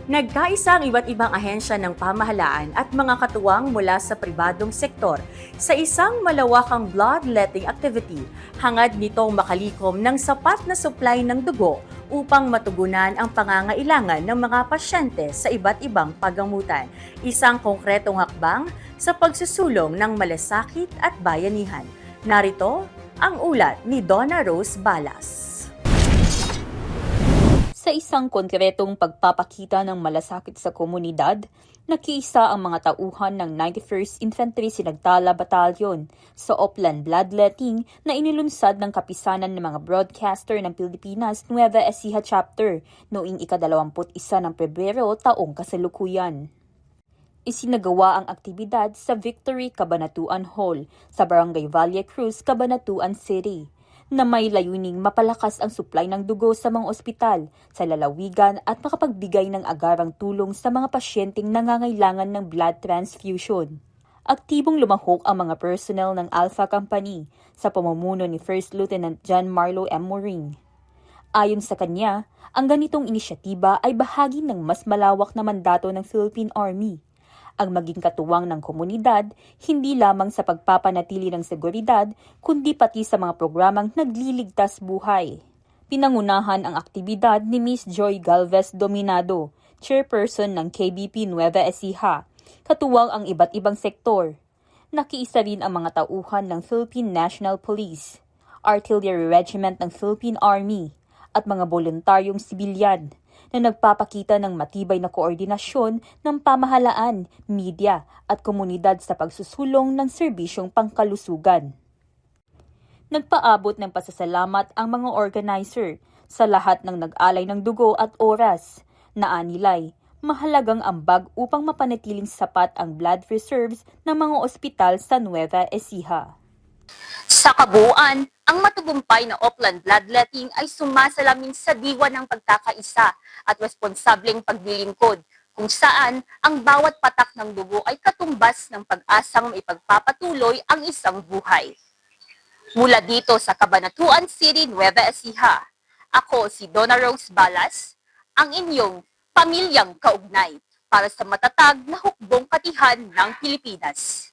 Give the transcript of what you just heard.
Nagkaisa ang iba't ibang ahensya ng pamahalaan at mga katuwang mula sa pribadong sektor sa isang malawakang bloodletting activity. Hangad nitong makalikom ng sapat na supply ng dugo upang matugunan ang pangangailangan ng mga pasyente sa iba't ibang paggamutan. Isang konkretong hakbang sa pagsusulong ng malasakit at bayanihan. Narito ang ulat ni Donna Rose Balas. Sa isang konkretong pagpapakita ng malasakit sa komunidad, nakiisa ang mga tauhan ng 91st Infantry Sinagtala Battalion sa Oplan Bloodletting na inilunsad ng kapisanan ng mga broadcaster ng Pilipinas Nueva Ecija Chapter noong ika-21 ng Pebrero taong kasalukuyan. Isinagawa ang aktibidad sa Victory Cabanatuan Hall sa Barangay Valle Cruz, Cabanatuan City, na may layuning mapalakas ang supply ng dugo sa mga ospital, sa lalawigan at makapagbigay ng agarang tulong sa mga pasyenteng nangangailangan ng blood transfusion. Aktibong lumahok ang mga personnel ng Alpha Company sa pamumuno ni First Lieutenant John Marlo M. Moring. Ayon sa kanya, ang ganitong inisyatiba ay bahagi ng mas malawak na mandato ng Philippine Army, ang maging katuwang ng komunidad, hindi lamang sa pagpapanatili ng seguridad, kundi pati sa mga programang nagliligtas buhay. Pinangunahan ang aktibidad ni Miss Joy Galvez Dominado, chairperson ng KBP Nueva Ecija, katuwang ang iba't ibang sektor. Nakiisa rin ang mga tauhan ng Philippine National Police, Artillery Regiment ng Philippine Army, at mga voluntaryong sibilyan, na nagpapakita ng matibay na koordinasyon ng pamahalaan, media at komunidad sa pagsusulong ng serbisyong pangkalusugan. Nagpaabot ng pasasalamat ang mga organizer sa lahat ng nag-alay ng dugo at oras na anilay mahalagang ambag upang mapanatiling sapat ang blood reserves ng mga ospital sa Nueva Ecija. Sa kabuuan, ang matagumpay na Oplan Bloodletting ay sumasalamin sa diwa ng pagkakaisa at responsableng paglilingkod, kung saan ang bawat patak ng dugo ay katumbas ng pag-asang maipagpapatuloy ang isang buhay. Mula dito sa Cabanatuan City, Nueva Ecija, ako si Donna Rose Balas, ang inyong pamilyang kaugnay para sa matatag na hukbong katihan ng Pilipinas.